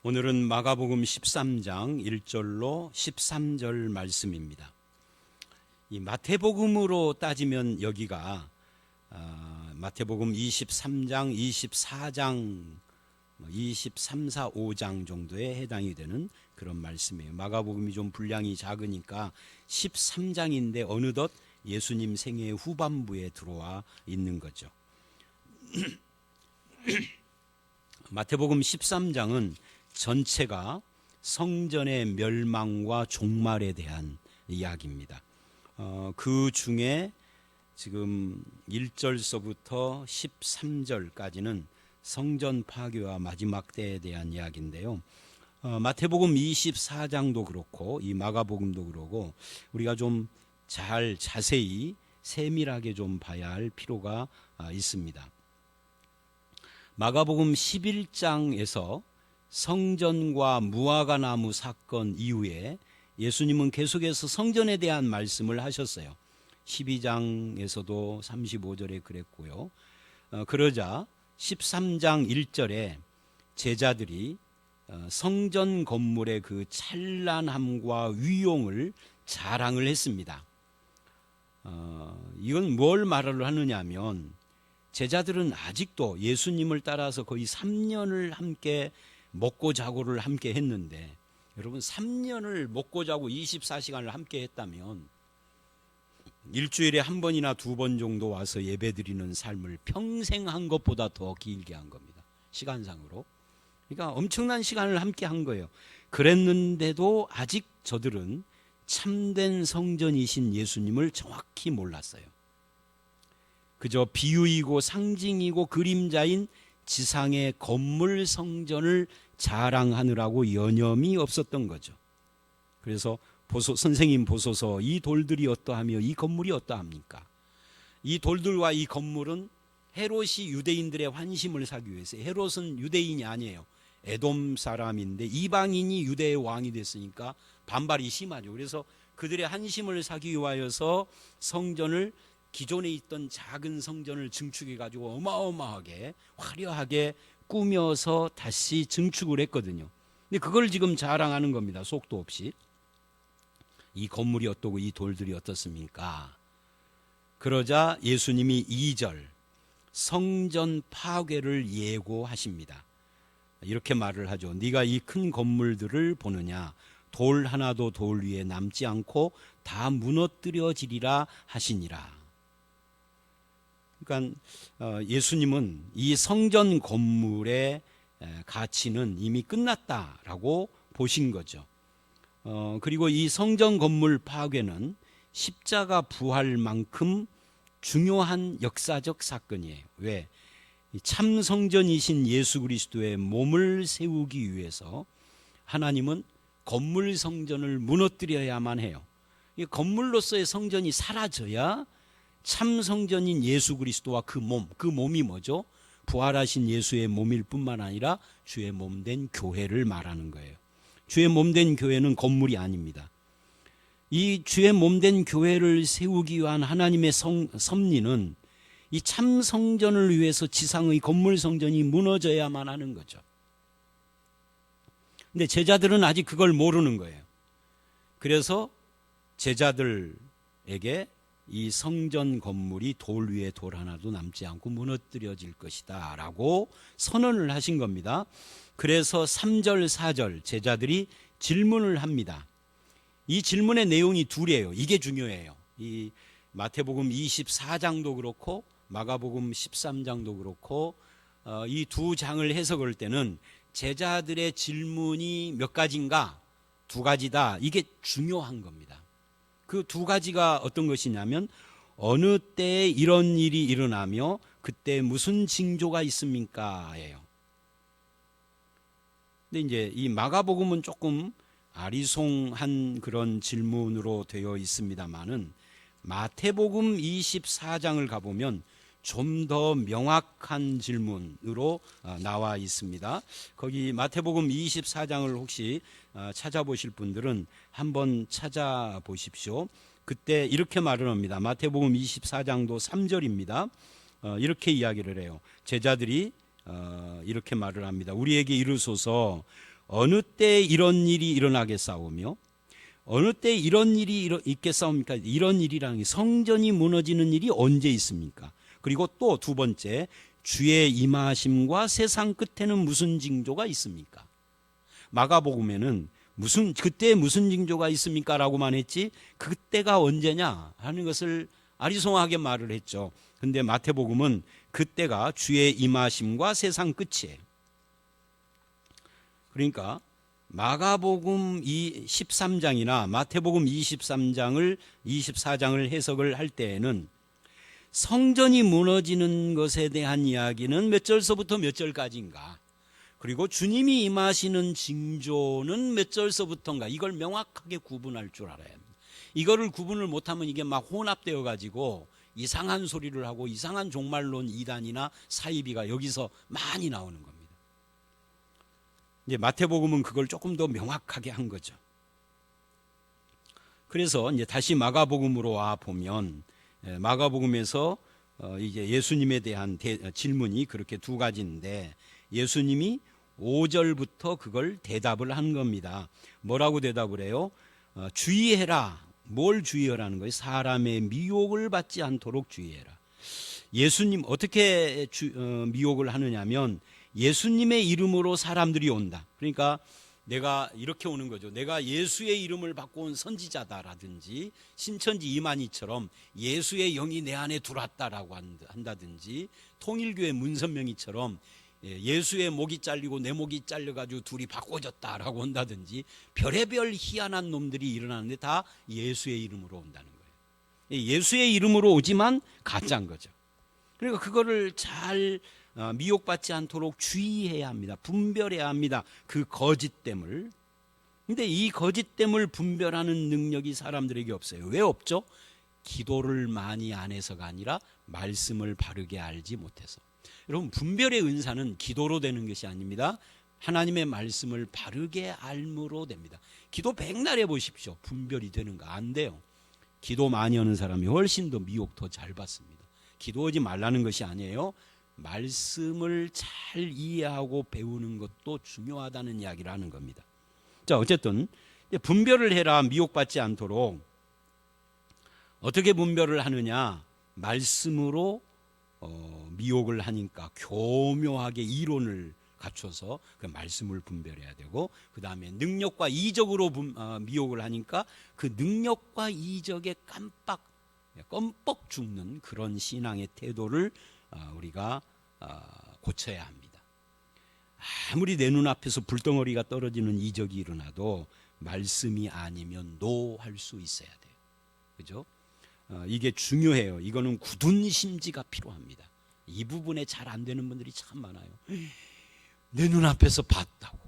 오늘은 마가복음 13장 1절로 13절 말씀입니다. 이 마태복음으로 따지면 여기가 마태복음 23장, 24장, 23, 4, 5장 정도에 해당이 되는 그런 말씀이에요. 마가복음이 좀 분량이 작으니까 13장인데 어느덧 예수님 생애 후반부에 들어와 있는 거죠. 마태복음 13장은 전체가 성전의 멸망과 종말에 대한 이야기입니다. 그 중에 지금 1절서부터 13절까지는 성전 파괴와 마지막 때에 대한 이야기인데요. 마태복음 24장도 그렇고 이 마가복음도 그러고 우리가 좀 잘 자세히 세밀하게 좀 봐야 할 필요가 있습니다. 마가복음 11장에서 성전과 무화과 나무 사건 이후에 예수님은 계속해서 성전에 대한 말씀을 하셨어요. 12장에서도 35절에 그랬고요. 그러자 13장 1절에 제자들이 성전 건물의 그 찬란함과 위용을 자랑을 했습니다. 이건 뭘 말을 하느냐 하면 제자들은 아직도 예수님을 따라서 거의 3년을 함께 먹고 자고를 함께 했는데, 여러분 3년을 먹고 자고 24시간을 함께 했다면 일주일에 한 번이나 두 번 정도 와서 예배드리는 삶을 평생 한 것보다 더 길게 한 겁니다. 시간상으로. 그러니까 엄청난 시간을 함께 한 거예요. 그랬는데도 아직 저들은 참된 성전이신 예수님을 정확히 몰랐어요. 그저 비유이고 상징이고 그림자인 지상의 건물 성전을 자랑하느라고 여념이 없었던 거죠. 그래서 선생님 보소서, 이 돌들이 어떠하며 이 건물이 어떠합니까? 이 돌들과 이 건물은 헤롯이 유대인들의 환심을 사기 위해서, 헤롯은 유대인이 아니에요. 에돔 사람인데 이방인이 유대의 왕이 됐으니까 반발이 심하죠. 그래서 그들의 환심을 사기 위하여서 성전을, 기존에 있던 작은 성전을 증축해 가지고 어마어마하게 화려하게 꾸며서 다시 증축을 했거든요. 근데 그걸 지금 자랑하는 겁니다. 속도 없이. 이 건물이 어떠고 이 돌들이 어떻습니까? 그러자 예수님이 2절 성전 파괴를 예고하십니다. 이렇게 말을 하죠. 네가 이 큰 건물들을 보느냐? 돌 하나도 돌 위에 남지 않고 다 무너뜨려지리라 하시니라. 그러니까 예수님은 이 성전 건물의 가치는 이미 끝났다라고 보신 거죠. 그리고 이 성전 건물 파괴는 십자가 부활만큼 중요한 역사적 사건이에요. 왜? 참 성전이신 예수 그리스도의 몸을 세우기 위해서 하나님은 건물 성전을 무너뜨려야만 해요. 이 건물로서의 성전이 사라져야 참 성전인 예수 그리스도와 그 몸이 뭐죠? 부활하신 예수의 몸일 뿐만 아니라 주의 몸된 교회를 말하는 거예요. 주의 몸된 교회는 건물이 아닙니다. 이 주의 몸된 교회를 세우기 위한 하나님의 섭리는 이 참 성전을 위해서 지상의 건물 성전이 무너져야만 하는 거죠. 근데 제자들은 아직 그걸 모르는 거예요. 그래서 제자들에게 이 성전 건물이 돌 위에 돌 하나도 남지 않고 무너뜨려질 것이다 라고 선언을 하신 겁니다. 그래서 3절 4절 제자들이 질문을 합니다. 이 질문의 내용이 둘이에요. 이게 중요해요. 이 마태복음 24장도 그렇고 마가복음 13장도 그렇고 이 두 장을 해석할 때는 제자들의 질문이 몇 가지인가? 두 가지다. 이게 중요한 겁니다. 그 두 가지가 어떤 것이냐면 어느 때에 이런 일이 일어나며 그때 무슨 징조가 있습니까? 예요. 근데 이제 이 마가복음은 조금 아리송한 그런 질문으로 되어 있습니다만은 마태복음 24장을 가보면 좀 더 명확한 질문으로 나와 있습니다. 거기 마태복음 24장을 혹시 찾아보실 분들은 한번 찾아보십시오. 그때 이렇게 말을 합니다. 마태복음 24장도 3절입니다. 이렇게 이야기를 해요. 제자들이 이렇게 말을 합니다. 우리에게 이르소서 어느 때 이런 일이 일어나겠사오며 어느 때 이런 일이 있겠사옵니까? 이런 일이라는 게 성전이 무너지는 일이 언제 있습니까? 그리고 또 두 번째, 주의 임하심과 세상 끝에는 무슨 징조가 있습니까? 마가복음에는 그때 무슨 징조가 있습니까? 라고만 했지 그때가 언제냐 하는 것을 아리송하게 말을 했죠. 근데 마태복음은 그때가 주의 임하심과 세상 끝이에요. 그러니까 마가복음 13장이나 마태복음 24장을 해석을 할 때에는 성전이 무너지는 것에 대한 이야기는 몇 절서부터 몇 절까지인가, 그리고 주님이 임하시는 징조는 몇 절서부터인가, 이걸 명확하게 구분할 줄 알아야 합니다. 이거를 구분을 못하면 이게 막 혼합되어 가지고 이상한 소리를 하고 이상한 종말론 이단이나 사이비가 여기서 많이 나오는 겁니다. 이제 마태복음은 그걸 조금 더 명확하게 한 거죠. 그래서 이제 다시 마가복음으로 와 보면 마가복음에서 이제 예수님에 대한 질문이 그렇게 두 가지인데 예수님이 5절부터 그걸 대답을 한 겁니다. 뭐라고 대답을 해요? 주의해라. 뭘 주의하라는 거예요? 사람의 미혹을 받지 않도록 주의해라. 예수님 어떻게 미혹을 하느냐면 예수님의 이름으로 사람들이 온다. 그러니까 내가 이렇게 오는 거죠. 내가 예수의 이름을 받고 온 선지자다라든지 신천지 이만희처럼 예수의 영이 내 안에 들어왔다라고 한다든지 통일교회 문선명이처럼 예수의 목이 잘리고 내 목이 잘려가지고 둘이 바꿔졌다라고 한다든지 별의별 희한한 놈들이 일어나는데 다 예수의 이름으로 온다는 거예요. 예수의 이름으로 오지만 가짜인 거죠. 그러니까 그거를 잘 미혹받지 않도록 주의해야 합니다. 분별해야 합니다. 그 거짓됨을. 근데 이 거짓됨을 분별하는 능력이 사람들에게 없어요. 왜 없죠? 기도를 많이 안 해서가 아니라 말씀을 바르게 알지 못해서. 여러분, 분별의 은사는 기도로 되는 것이 아닙니다. 하나님의 말씀을 바르게 알므로 됩니다. 기도 백날 해보십시오. 분별이 되는가? 안 돼요. 기도 많이 하는 사람이 훨씬 더 미혹 더 잘 받습니다. 기도하지 말라는 것이 아니에요. 말씀을 잘 이해하고 배우는 것도 중요하다는 이야기를 하는 겁니다. 자, 어쨌든 분별을 해라. 미혹받지 않도록. 어떻게 분별을 하느냐? 말씀으로 미혹을 하니까 교묘하게 이론을 갖춰서 그 말씀을 분별해야 되고, 그 다음에 능력과 이적으로 미혹을 하니까 그 능력과 이적에 껌뻑 죽는 그런 신앙의 태도를 우리가 고쳐야 합니다. 아무리 내 눈앞에서 불덩어리가 떨어지는 이적이 일어나도 말씀이 아니면 노할 수 있어야 돼요. 그죠? 이게 중요해요. 이거는 굳은 심지가 필요합니다. 이 부분에 잘 안 되는 분들이 참 많아요. 내 눈앞에서 봤다고.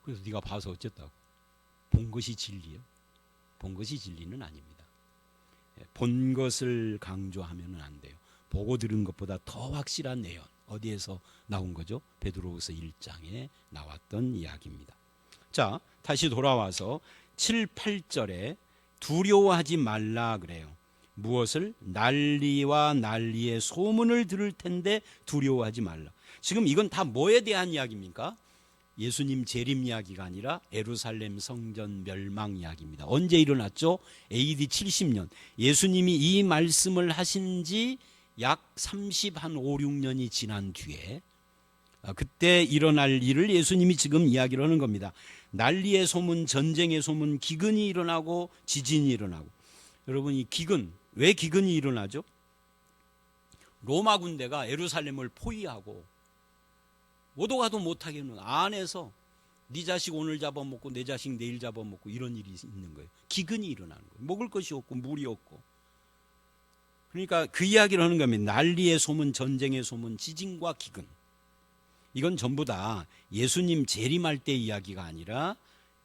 그래서 네가 봐서 어쨌다고? 본 것이 진리요? 본 것이 진리는 아닙니다. 본 것을 강조하면 안 돼요. 보고 들은 것보다 더 확실한 내용. 어디에서 나온 거죠? 베드로후서 1장에 나왔던 이야기입니다. 자, 다시 돌아와서 7, 8절에 두려워하지 말라 그래요. 무엇을? 난리와 난리의 소문을 들을 텐데 두려워하지 말라. 지금 이건 다 뭐에 대한 이야기입니까? 예수님 재림 이야기가 아니라 예루살렘 성전 멸망 이야기입니다. 언제 일어났죠? AD 70년. 예수님이 이 말씀을 하신 지 약 5, 6년이 지난 뒤에 그때 일어날 일을 예수님이 지금 이야기를 하는 겁니다. 난리의 소문, 전쟁의 소문, 기근이 일어나고 지진이 일어나고. 여러분, 이 기근, 왜 기근이 일어나죠? 로마 군대가 예루살렘을 포위하고 오도 가도 못하게 하는 안에서 네 자식 오늘 잡아먹고 내 자식 내일 잡아먹고 이런 일이 있는 거예요. 기근이 일어나는 거예요. 먹을 것이 없고 물이 없고. 그러니까 그 이야기를 하는 겁니다. 난리의 소문, 전쟁의 소문, 지진과 기근. 이건 전부 다 예수님 재림할 때 이야기가 아니라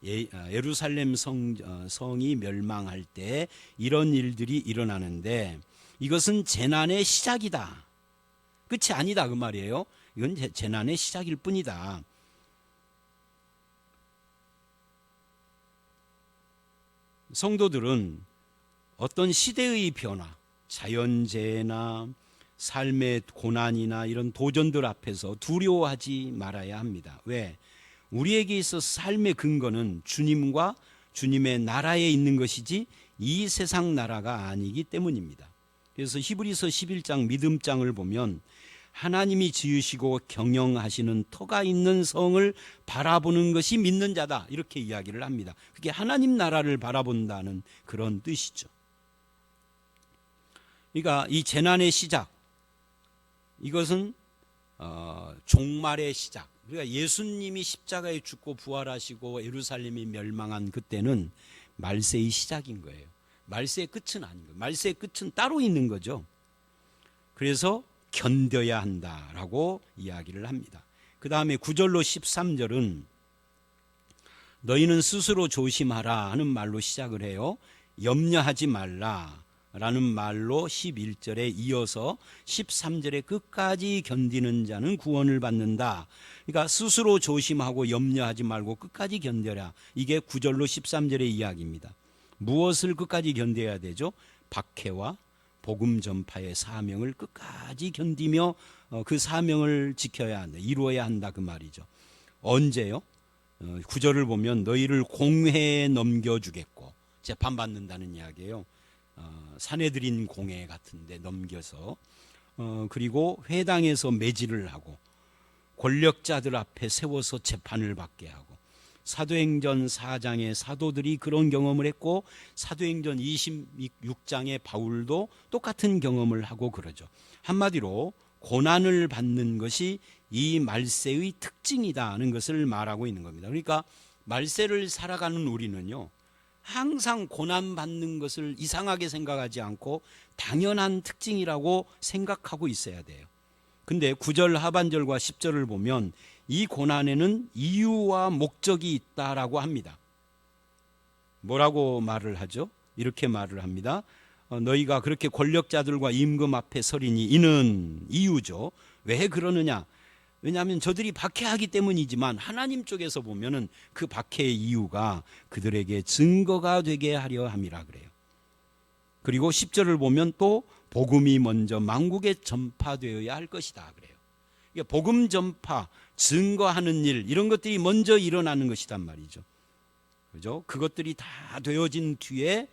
예루살렘 성이 멸망할 때 이런 일들이 일어나는데 이것은 재난의 시작이다. 끝이 아니다 그 말이에요. 이건 재난의 시작일 뿐이다. 성도들은 어떤 시대의 변화, 자연재해나 삶의 고난이나 이런 도전들 앞에서 두려워하지 말아야 합니다. 왜? 우리에게 있어서 삶의 근거는 주님과 주님의 나라에 있는 것이지 이 세상 나라가 아니기 때문입니다. 그래서 히브리서 11장 믿음장을 보면 하나님이 지으시고 경영하시는 터가 있는 성을 바라보는 것이 믿는 자다, 이렇게 이야기를 합니다. 그게 하나님 나라를 바라본다는 그런 뜻이죠. 그러니까 이 재난의 시작, 이것은 종말의 시작. 그러니까 예수님이 십자가에 죽고 부활하시고 예루살렘이 멸망한 그때는 말세의 시작인 거예요. 말세의 끝은 아닌 거예요. 말세의 끝은 따로 있는 거죠. 그래서 견뎌야 한다라고 이야기를 합니다. 그 다음에 9절로 13절은 너희는 스스로 조심하라 하는 말로 시작을 해요. 염려하지 말라 라는 말로 11절에 이어서 13절에 끝까지 견디는 자는 구원을 받는다. 그러니까 스스로 조심하고 염려하지 말고 끝까지 견뎌라. 이게 9절로 13절의 이야기입니다. 무엇을 끝까지 견뎌야 되죠? 박해와 복음 전파의 사명을 끝까지 견디며 그 사명을 지켜야 한다, 이루어야 한다, 그 말이죠. 언제요? 9절을 보면 너희를 공회에 넘겨주겠고, 재판받는다는 이야기예요. 사내들인 공회 같은데 넘겨서, 그리고 회당에서 매질을 하고 권력자들 앞에 세워서 재판을 받게 하고, 사도행전 4장의 사도들이 그런 경험을 했고 사도행전 26장의 바울도 똑같은 경험을 하고 그러죠. 한마디로 고난을 받는 것이 이 말세의 특징이다는 것을 말하고 있는 겁니다. 그러니까 말세를 살아가는 우리는요, 항상 고난받는 것을 이상하게 생각하지 않고 당연한 특징이라고 생각하고 있어야 돼요. 근데 9절 하반절과 10절을 보면 이 고난에는 이유와 목적이 있다라고 합니다. 뭐라고 말을 하죠? 이렇게 말을 합니다. 너희가 그렇게 권력자들과 임금 앞에 서리니, 이는 이유죠. 왜 그러느냐? 왜냐하면 저들이 박해하기 때문이지만 하나님 쪽에서 보면은 그 박해의 이유가 그들에게 증거가 되게 하려 함이라 그래요. 그리고 10절을 보면 또 복음이 먼저 만국에 전파되어야 할 것이다 그래요. 그러니까 복음 전파, 증거하는 일, 이런 것들이 먼저 일어나는 것이란 말이죠. 그죠? 그것들이 다 되어진 뒤에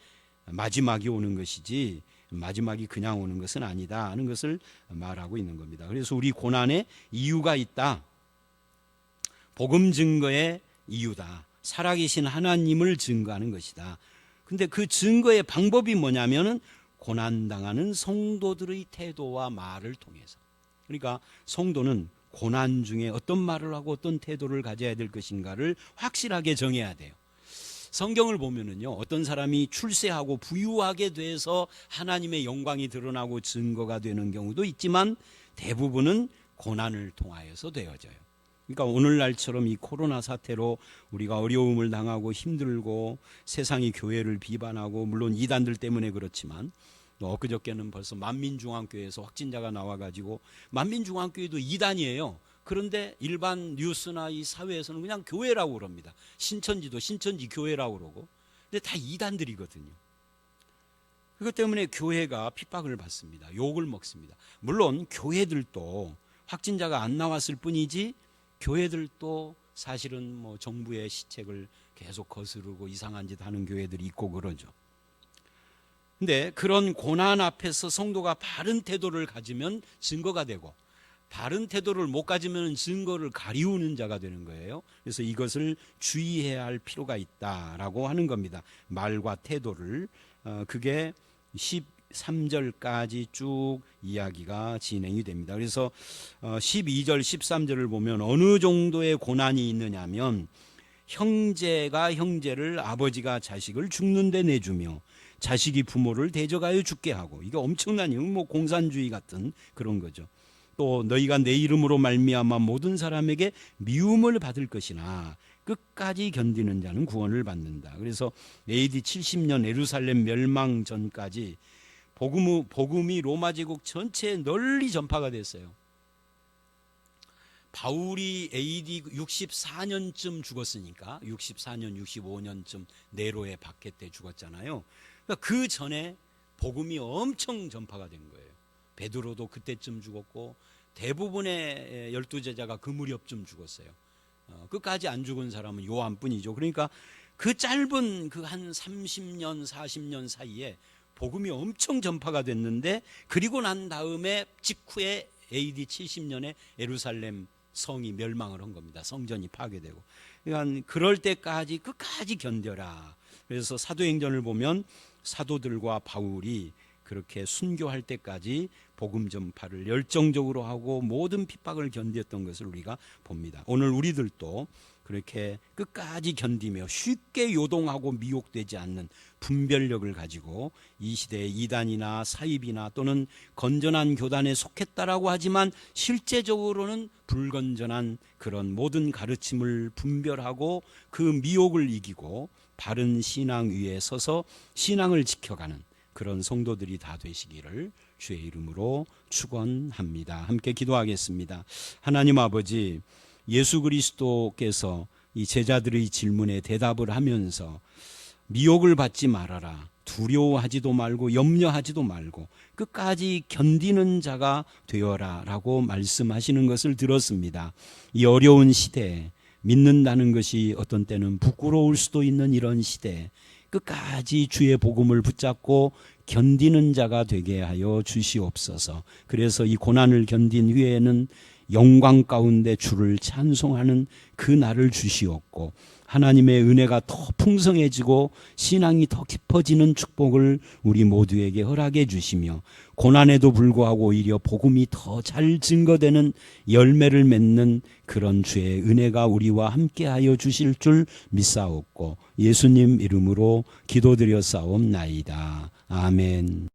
마지막이 오는 것이지 마지막이 그냥 오는 것은 아니다 하는 것을 말하고 있는 겁니다. 그래서 우리 고난에 이유가 있다. 복음 증거의 이유다. 살아계신 하나님을 증거하는 것이다. 근데 그 증거의 방법이 뭐냐면은 고난당하는 성도들의 태도와 말을 통해서. 그러니까 성도는 고난 중에 어떤 말을 하고 어떤 태도를 가져야 될 것인가를 확실하게 정해야 돼요. 성경을 보면은요, 어떤 사람이 출세하고 부유하게 돼서 하나님의 영광이 드러나고 증거가 되는 경우도 있지만 대부분은 고난을 통하여서 되어져요. 그러니까 오늘날처럼 이 코로나 사태로 우리가 어려움을 당하고 힘들고 세상이 교회를 비판하고, 물론 이단들 때문에 그렇지만, 엊그저께는 벌써 만민중앙교회에서 확진자가 나와가지고, 만민중앙교회도 이단이에요. 그런데 일반 뉴스나 이 사회에서는 그냥 교회라고 그럽니다. 신천지도 신천지 교회라고 그러고. 근데 다 이단들이거든요. 그것 때문에 교회가 핍박을 받습니다. 욕을 먹습니다. 물론 교회들도 확진자가 안 나왔을 뿐이지 교회들도 사실은 뭐 정부의 시책을 계속 거스르고 이상한 짓 하는 교회들이 있고 그러죠. 근데 그런 고난 앞에서 성도가 바른 태도를 가지면 증거가 되고, 바른 태도를 못 가지면 증거를 가리우는 자가 되는 거예요. 그래서 이것을 주의해야 할 필요가 있다라고 하는 겁니다. 말과 태도를. 그게 13절까지 쭉 이야기가 진행이 됩니다. 그래서 12절 13절을 보면 어느 정도의 고난이 있느냐면, 형제가 형제를, 아버지가 자식을 죽는 데 내주며 자식이 부모를 대적하여 죽게 하고, 이게 엄청난 뭐 공산주의 같은 그런 거죠. 또 너희가 내 이름으로 말미암아 모든 사람에게 미움을 받을 것이나 끝까지 견디는 자는 구원을 받는다. 그래서 AD 70년 예루살렘 멸망 전까지 복음이 로마 제국 전체에 널리 전파가 됐어요. 바울이 AD 64년쯤 죽었으니까 64년, 65년쯤 네로의 박해 때 죽었잖아요. 그러니까 그 전에 복음이 엄청 전파가 된 거예요. 베드로도 그때쯤 죽었고 대부분의 12제자가 그 무렵쯤 죽었어요. 끝까지 안 죽은 사람은 요한뿐이죠. 그러니까 그 짧은 그 한 30년 40년 사이에 복음이 엄청 전파가 됐는데, 그리고 난 다음에 직후에 AD 70년에 예루살렘 성이 멸망을 한 겁니다. 성전이 파괴되고. 그러니까 그럴 때까지 끝까지 견뎌라. 그래서 사도행전을 보면 사도들과 바울이 그렇게 순교할 때까지 복음 전파를 열정적으로 하고 모든 핍박을 견뎠던 것을 우리가 봅니다. 오늘 우리들도 그렇게 끝까지 견디며 쉽게 요동하고 미혹되지 않는 분별력을 가지고 이 시대의 이단이나 사입이나 또는 건전한 교단에 속했다라고 하지만 실제적으로는 불건전한 그런 모든 가르침을 분별하고 그 미혹을 이기고 바른 신앙 위에 서서 신앙을 지켜가는 그런 성도들이 다 되시기를 주의 이름으로 축원합니다. 함께 기도하겠습니다. 하나님 아버지, 예수 그리스도께서 이 제자들의 질문에 대답을 하면서 미혹을 받지 말아라, 두려워하지도 말고 염려하지도 말고 끝까지 견디는 자가 되어라 라고 말씀하시는 것을 들었습니다. 이 어려운 시대에 믿는다는 것이 어떤 때는 부끄러울 수도 있는 이런 시대에 끝까지 주의 복음을 붙잡고 견디는 자가 되게 하여 주시옵소서. 그래서 이 고난을 견딘 후에는 영광 가운데 주를 찬송하는 그 날을 주시옵고, 하나님의 은혜가 더 풍성해지고 신앙이 더 깊어지는 축복을 우리 모두에게 허락해 주시며, 고난에도 불구하고 오히려 복음이 더 잘 증거되는 열매를 맺는 그런 주의 은혜가 우리와 함께하여 주실 줄 믿사옵고 예수님 이름으로 기도드려 싸움나이다. 아멘.